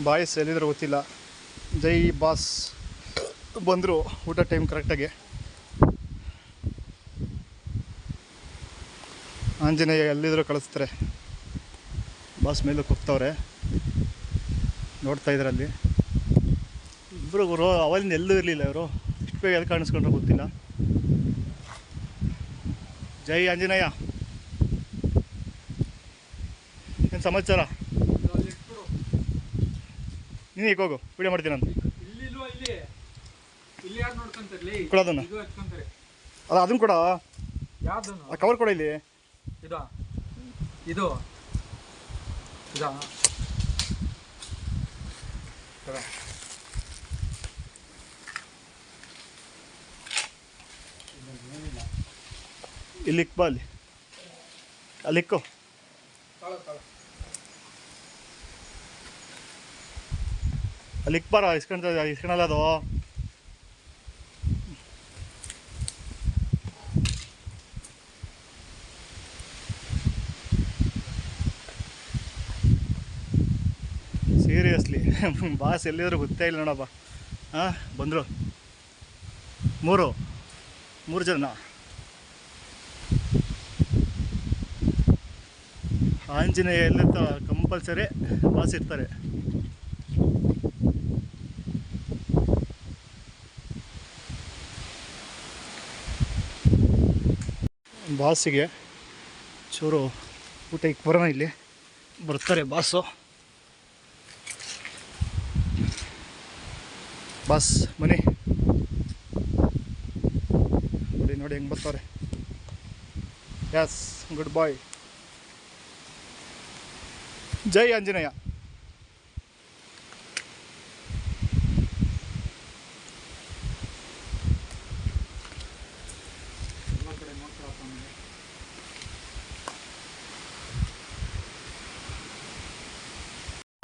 Boys ಎಲ್ಲಿದ್ರು ಗೊತ್ತಿಲ್ಲ. ಜೈ boss ಬಂದರು ಊಟ ಟೈಮ್ ಕರೆಕ್ಟಾಗಿ. ಆಂಜನೇಯ ಎಲ್ಲಿದ್ರು ಕಳಿಸ್ತಾರೆ. ಬಾಸ್ ಮೇಲಕ್ಕೆ ಹೋಗ್ತವ್ರೆ, ನೋಡ್ತಾ ಇದ್ದಾರೆ ಅಲ್ಲಿ. ಇಬ್ಬರು ಗುರು ಅವಲಿಂದ ಎಲ್ಲೂ ಇರಲಿಲ್ಲ ಇವರು. ಇಷ್ಟು ಬೇಗ ಎಲ್ಲಿ ಕಾಣಿಸ್ಕೊಂಡ್ರೆ ಗೊತ್ತಿಲ್ಲ. ಜೈ ಆಂಜನೇಯ, ಏನು ಸಮಾಚಾರ? ನೀನು ಈಗ ಹೋಗು, ವಿಡಿಯೋ ಮಾಡ್ತೀನಿ ನಾನು. ಕೊಡೋದನ್ನ ಅಲ್ಲ, ಅದನ್ನು ಕೊಡ. ಆ ಕವರ್ ಕೊಡ. ಇಲ್ಲಿ ಇದು ಇಲ್ಲಿ ಬಾ, ಅಲ್ಲಿ ಇಕ್ಕೋ. ಅಲ್ಲಿ ಇಕ್ಬಾರ, ಇಸ್ಕೊಂಡಲ್ಲ ಅದು. ಸೀರಿಯಸ್ಲಿ ಬಾಸ್ ಎಲ್ಲಿದ್ರು ಗೊತ್ತೇ ಇಲ್ಲ ನೋಡಪ್ಪ. ಹಾಂ, ಬಂದರು ಮೂರು ಜನ. ಆಂಜನೇಯ ಎಲ್ಲಿರ್ತಾವ ಕಂಪಲ್ಸರಿ ಬಾಸ್ ಇರ್ತಾರೆ. ಬಾಸಿಗೆ ಚೂರು ಊಟ ಇಕ್ಕೆ ಬರೋಣ. ಇಲ್ಲಿ ಬರ್ತಾರೆ ಬಾಸು. ಬಾಸ್ ಮನೆ ನೋಡಿ ಹೆಂಗೆ ಬರ್ತಾರೆ. ಯಸ್, ಗುಡ್ ಬಾಯ್. ಜೈ ಆಂಜನೇಯ.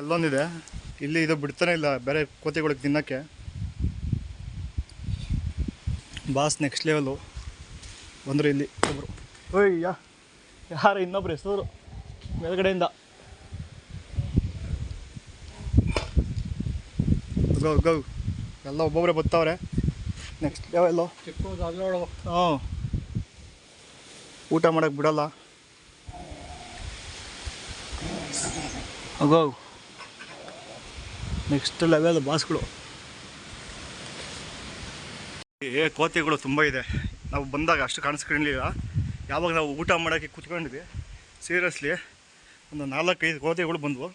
ಅಲ್ಲೊಂದಿದೆ, ಇಲ್ಲಿ ಇದು ಬಿಡ್ತಾನೆ ಇಲ್ಲ ಬೇರೆ ಕೋತಿಗಳಿಗೆ ತಿನ್ನೋಕ್ಕೆ. ಬಾಸ್ ನೆಕ್ಸ್ಟ್ ಲೆವೆಲು ಬಂದರು. ಇಲ್ಲಿ ಒಬ್ಬರು, ಓಯ್ಯ ಯಾರು ಇನ್ನೊಬ್ರು ಹೆಸರು ಮೇಲ್ಗಡೆಯಿಂದ. ಗೌ ಎಲ್ಲ ಒಬ್ಬೊಬ್ಬರೇ ಬರ್ತಾವ್ರೆ. Next level. ಹಾಂ, ಊಟ ಮಾಡೋಕ್ಕೆ ಬಿಡಲ್ಲ. ಗೌ ನೆಕ್ಸ್ಟ್ ಲೆವೆಲ್ ಬಾಸ್ಗಳು. ಕೋತಿಗಳು ತುಂಬ ಇದೆ. ನಾವು ಬಂದಾಗ ಅಷ್ಟು ಕಾಣಿಸ್ಕೊಂಡಿಲ್ಲ. ಯಾವಾಗ ನಾವು ಊಟ ಮಾಡೋಕ್ಕೆ ಕೂತ್ಕೊಂಡಿದ್ವಿ, ಸೀರಿಯಸ್ಲಿ ಒಂದು 4-5 ಕೋತಿಗಳು ಬಂದವು.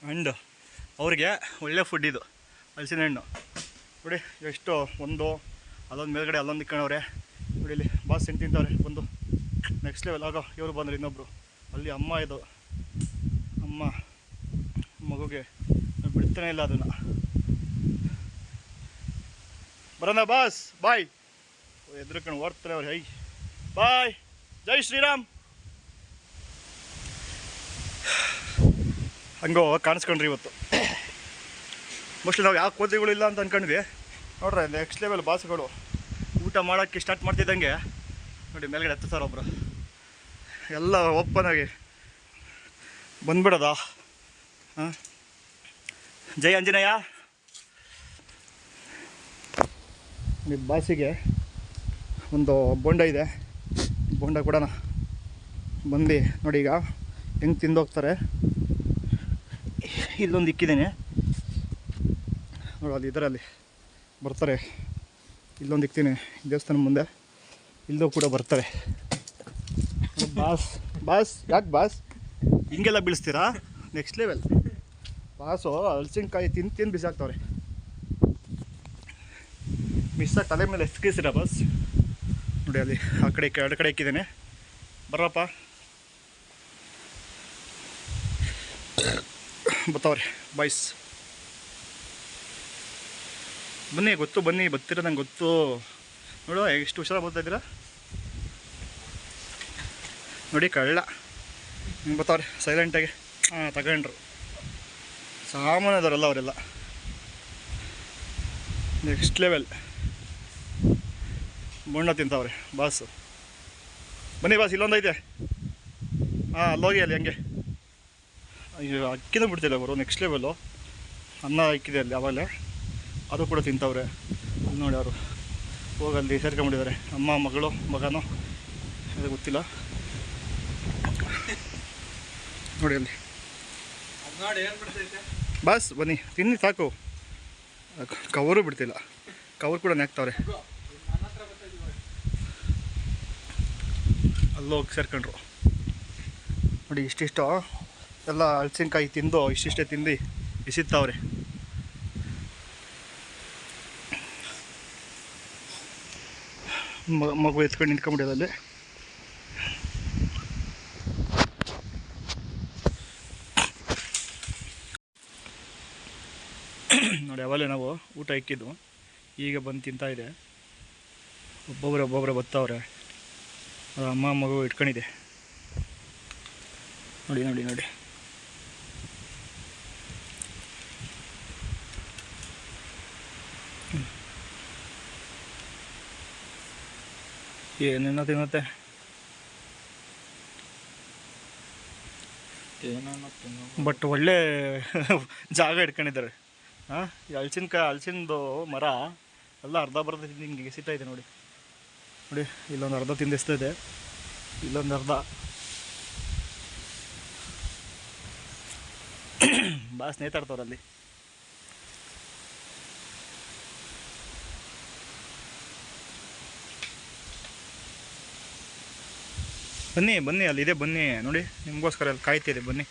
ಆ್ಯಂಡ್ ಅವ್ರಿಗೆ ಒಳ್ಳೆ ಫುಡ್ ಇದು, ಹಲಸಿನ ಹಣ್ಣು ನೋಡಿ. ಎಷ್ಟು ಒಂದು ಅಲ್ಲೊಂದು ಮೇಲ್ಗಡೆ ಅಲ್ಲೊಂದು ಇಕ್ಕಣವ್ರೆ ನೋಡಿ. ಇಲ್ಲಿ ಬಾಸ್ ಹೆಣ್ಣು ತಿಂತವ್ರೆ ಬಂದು. Next level. ಆಗ ಇವರು ಬಂದರು ಇನ್ನೊಬ್ಬರು. ಅಲ್ಲಿ ಅಮ್ಮ, ಇದು ಅಮ್ಮ ಮಗುಗೆ ಬಿಡ್ತಾನೆ ಇಲ್ಲ ಅದನ್ನು. ಬರೋಣ ಬಾಸ್, ಬಾಯ್. ಎದ್ರಕೊಂಡು ಓಡ್ತಾರೆ ಅವ್ರು. ಹೈ ಬಾಯ್, ಜೈ ಶ್ರೀರಾಮ್. ಹಂಗೋ ಕಾಣಿಸ್ಕೊಂಡ್ರಿ ಇವತ್ತು. ಮೋಸ್ಟ್ಲಿ ನಾವು ಯಾವ ಕೋತಿಗಳು ಇಲ್ಲ ಅಂತ ಅಂದ್ಕೊಂಡ್ವಿ. ನೋಡ್ರಿ ನೆಕ್ಸ್ಟ್ ಲೆವೆಲ್ ಬಾಸ್ಗಳು. ಊಟ ಮಾಡೋಕ್ಕೆ ಸ್ಟಾರ್ಟ್ ಮಾಡ್ತಿದ್ದಂಗೆ ನೋಡಿ ಮೇಲ್ಗಡೆ ಹತ್ತುತ್ತಾರೆ ಒಬ್ಬರು. ಎಲ್ಲ ಓಪನ್ ಆಗಿ ಬಂದ್ಬಿಡೋದಾ? ಹಾಂ, ಜೈ ಆಂಜನೇಯ. ನಿಮ್ಮ ಬಾಸಿಗೆ ಒಂದು ಬೋಂಡ ಇದೆ, ಬೋಂಡ ಕೊಡೋಣ. ಬಂದು ನೋಡಿ ಈಗ ಹೆಂಗೆ ತಿಂದೋಗ್ತಾರೆ. ಇಲ್ಲೊಂದು ಇಕ್ಕಿದ್ದೀನಿ ನೋಡಿ, ಅಲ್ಲಿ ಇದರಲ್ಲಿ ಬರ್ತಾರೆ. ಇಲ್ಲೊಂದು ಇಕ್ತೀನಿ ದೇವಸ್ಥಾನ ಮುಂದೆ, ಇಲ್ಲೂ ಕೂಡ ಬರ್ತಾರೆ. ಬಾಸ್ ಯಾಕೆ ಬಾಸ್ ಹಿಂಗೆಲ್ಲ ಬೀಳಿಸ್ತೀರಾ? Next level boss. ಹಲಸಿನಕಾಯಿ ತಿಂದು ಬಿಸಾಕ್ತವ್ರೆ. ಮಿಸ್ಸಾಗಿ ತಲೆ ಮೇಲೆ ಎಸ್ಕಿಸಿರ ಬಾಸ್ ನೋಡಿ. ಅಲ್ಲಿ ಆ ಕಡೆ ಎರಡು ಕಡೆ ಇಕ್ಕಿದ್ದೇನೆ. ಬರ್ರಪ್ಪ, ಬರ್ತಾವ್ರೆ ಬಾಯ್ಸ್. ಬನ್ನಿ, ಗೊತ್ತು ಬನ್ನಿ, ಬರ್ತೀರ ನಂಗೆ ಗೊತ್ತು. ನೋಡು ಎಷ್ಟು ಹುಷಾರಾಗಿ ಬರ್ತಾಯಿದ್ದೀರಾ ನೋಡಿ. ಕಳ್ಳ ಹಿಂಗೆ ಬರ್ತಾವ್ರೆ ಸೈಲೆಂಟಾಗಿ. ಹಾಂ, ತಗೊಂಡ್ರು ಸಾಮಾನ್ಯದವರೆಲ್ಲ ಅವರೆಲ್ಲ. Next level. ಬಣ್ಣ ತಿಂತಾವ್ರೆ ಬಾಸು. ಬನ್ನಿ ಬಾಸ್, ಇಲ್ಲೊಂದೈತೆ. ಹಾಂ, ಅಲ್ಲೋಗಿ ಅಲ್ಲಿ ಹಂಗೆ. ಅಯ್ಯೋ, ಅಕ್ಕಿನೂ ಬಿಡ್ತಿಲ್ಲ ಅವರು. Next level. ಅನ್ನ ಇಕ್ಕಿದೆ ಅಲ್ಲಿ ಆವಾಗಲೇ, ಅದು ಕೂಡ ತಿಂತವ್ರೆ. ಅಲ್ಲಿ ನೋಡಿ ಅವರು ಹೋಗಲ್ಲಿ ಸೇರ್ಕೊಂಡ್ಬಿಟ್ಟಿದ್ದಾರೆ. ಅಮ್ಮ ಮಗಳು ಮಗನೋ ಅದು ಗೊತ್ತಿಲ್ಲ. ನೋಡಿ ಅಲ್ಲಿ ಬಾಸ್, ಬನ್ನಿ ತಿನ್ನಿ ಸಾಕು. ಕವರು ಬಿಡ್ತಿಲ್ಲ, ಕವರ್ ಕೂಡ ನೆಕ್ತವ್ರೆ. ಅಲ್ಲೋಗಿ ಸೇರ್ಕೊಂಡ್ರು ನೋಡಿ. ಇಷ್ಟಿಷ್ಟು ಎಲ್ಲ ಹಲಸಿನಕಾಯಿ ತಿಂದು ಇಷ್ಟಿಷ್ಟೇ ತಿಂದು ಎಸಿತಾವ್ರೆ. ಮಗು ಎತ್ಕೊಂಡು ನಿಂತ್ಕೊಂಡ್ಬಿಡೋದಲ್ಲಿ. ನೋಡಿ, ಅವಾಗಲೇ ನಾವು ಊಟ ಇಕ್ಕಿದ್ದು, ಈಗ ಬಂದು ತಿಂತಾಯಿದೆ. ಒಬ್ಬೊಬ್ಬರೇ ಬತ್ತವ್ರೆ. ಅಮ್ಮ ಮಗು ಇಟ್ಕೊಂಡಿದೆ. ನೋಡಿ ನೋಡಿ ನೋಡಿ. ಏನೇನೋ ತಿನ್ನುತ್ತೆ. ಬಟ್ ಒಳ್ಳೆ ಜಾಗ ಇಟ್ಕೊಂಡಿದ್ದಾರೆ. ಹಾಂ, ಈ ಹಲಸಿನದು ಮರ ಎಲ್ಲ ಅರ್ಧ ಬರ್ಧ ತಿಂದು ಹಿಂಗೆ ಎಸಿತಾ ಇದೆ ನೋಡಿ. ನೋಡಿ, ಇಲ್ಲೊಂದು ಅರ್ಧ ತಿಂದಿಸ್ತಿದೆ, ಇಲ್ಲೊಂದು ಅರ್ಧ. ಭಾಳ ಸ್ನೇಹಿತಾಡ್ತವ್ರಲ್ಲಿ. ಬನ್ನಿ ಬನ್ನಿ, ಅಲ್ಲಿದೆ ಬನ್ನಿ. ನೋಡಿ, ನಿಮಗೋಸ್ಕರ ಅಲ್ಲಿ ಕಾಯ್ತಿದೆ. ಬನ್ನಿ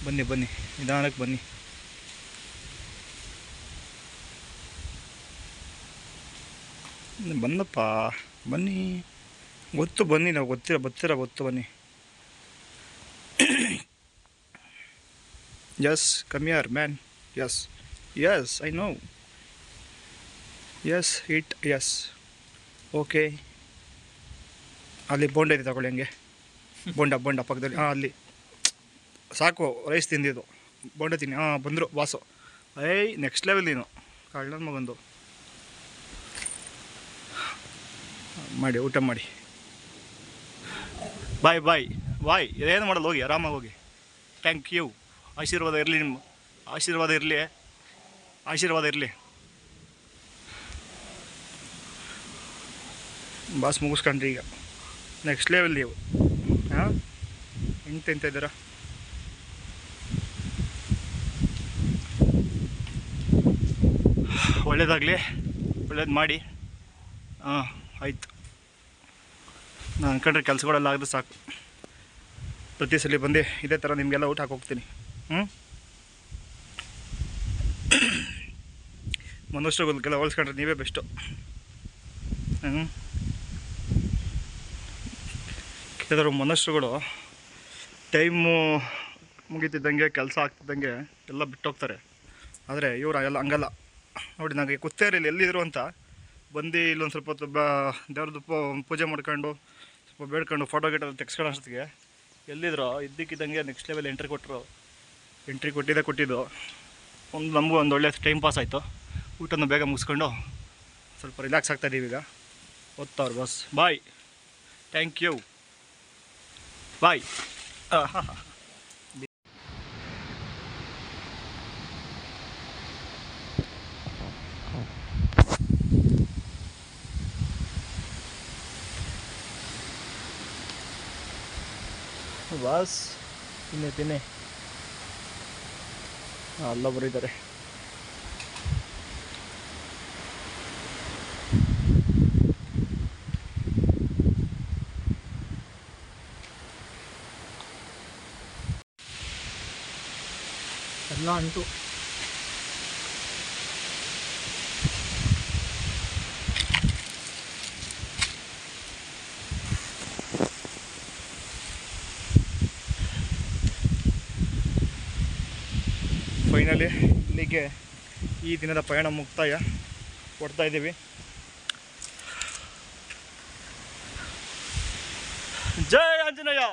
ಬನ್ನಿ ಬನ್ನಿ, ನಿಧಾನಕ್ಕೆ ಬನ್ನಿ. ಬಂದಪ್ಪ, ಬನ್ನಿ. ಗೊತ್ತು, ಬನ್ನಿ. ನಾವು ಬರ್ತೀರ ಗೊತ್ತು, ಬನ್ನಿ. Yes, come here man. Yes yes, I know. Yes, it, yes, okay. ಅಲ್ಲಿ ಬೋಂಡ ಇದೆ, ತಗೊಳ್ಳಿ. ಹಂಗೆ ಬೋಂಡ ಪಕ್ಕದಲ್ಲಿ. ಹಾಂ, ಅಲ್ಲಿ ಸಾಕು. ರೈಸ್ ತಿಂದಿದ್ದು, ಬೋಂಡ ತಿನ್ನಿ. ಹಾಂ, ಬಂದರು ಬಾಸು. ನೆಕ್ಸ್ಟ್ ಲೆವೆಲ್ ನೀನು, ಕಳ್ಳನ ಮಗಂದು. ಮಾಡಿ, ಊಟ ಮಾಡಿ. ಬಾಯ್. ಏನು ಮಾಡಲ್ಲ, ಹೋಗಿ ಆರಾಮಾಗಿ ಹೋಗಿ. Thank you. ಆಶೀರ್ವಾದ ಇರಲಿ, ನಿಮ್ಮ ಆಶೀರ್ವಾದ ಇರಲಿ. ಬಾಸ್ ಮುಗಿಸ್ಕೊಂಡ್ರಿ ಈಗ. ನೆಕ್ಸ್ಟ್ ಲೆವೆಲ್ ನೀವು. ಹಾಂ, ಹೆಂಗೆ ತಿಂತ ಇದ್ದೀರಾ? ಒಳ್ಳೇದಾಗಲಿ, ಒಳ್ಳೇದು ಮಾಡಿ. ಹಾಂ, ಆಯಿತು. ನಾನು ಅನ್ಕೊಂಡ್ರೆ ಕೆಲಸಗಳೆಲ್ಲ ಆಗಿದ್ರೆ ಸಾಕು. ಪ್ರತಿ ಸಲ ಬಂದು ಇದೇ ಥರ ನಿಮಗೆಲ್ಲ ಊಟ ಹಾಕೋಗ್ತೀನಿ. ಮನುಷ್ಯರಿಗೆಲ್ಲ ಹೋಲಿಸ್ಕೊಂಡ್ರೆ ನೀವೇ ಬೆಸ್ಟು. ಕೆಲವರು ಮನುಷ್ಯರುಗಳು ಟೈಮು ಮುಗಿತಿದ್ದಂಗೆ, ಕೆಲಸ ಆಗ್ತಿದ್ದಂಗೆ ಎಲ್ಲ ಬಿಟ್ಟೋಗ್ತಾರೆ. ಆದರೆ ಇವರು ಎಲ್ಲ ಹಂಗಲ್ಲ. ನೋಡಿ, ನನಗೆ ಗೊತ್ತೇ ಇರಲಿಲ್ಲ ಎಲ್ಲಿದ್ರು ಅಂತ. ಬಂದು ಇಲ್ಲೊಂದು ಸ್ವಲ್ಪ ಹೊತ್ತು ದೇವ್ರದ್ದು ಪೂಜೆ ಮಾಡ್ಕೊಂಡು, ಸ್ವಲ್ಪ ಬೇಡ್ಕೊಂಡು, ಫೋಟೋ ತೆಗ್ಸ್ಕೊಳ್ಳೋ ಅಷ್ಟೊತ್ತಿಗೆ ಎಲ್ಲಿದ್ರು ಇದ್ದಕ್ಕಿದ್ದಂಗೆ ನೆಕ್ಸ್ಟ್ ಲೆವೆಲ್ ಎಂಟ್ರಿ ಕೊಟ್ಟಿದ್ದು. ನಮಗೂ ಒಂದು ಒಳ್ಳೆ ಟೈಮ್ ಪಾಸ್ ಆಯಿತು. ಊಟನ ಬೇಗ ಮುಗಿಸ್ಕೊಂಡು ಸ್ವಲ್ಪ ರಿಲ್ಯಾಕ್ಸ್ ಆಗ್ತಾಯಿದ್ದೀವಿ ಈಗ. ಓದ್ತಾವ್ರು ಬಸ್. ಬಾಯ್, ಥ್ಯಾಂಕ್ ಯು, ಬಾಯ್. ಹಾಂ. ಬಾಸ್, ತಿನ್ನಿ. ಅಲ್ಲೊಬ್ಬರು ಇದ್ದಾರೆ. ಎಲ್ಲ ಅಂಟು. ಫೈನಲಿ ಇಲ್ಲಿಗೆ ಈ ದಿನದ ಪಯಣ ಮುಕ್ತಾಯ ಕೊಡ್ತಾ ಇದ್ದೀವಿ. ಜೈ ಆಂಜನೇಯ.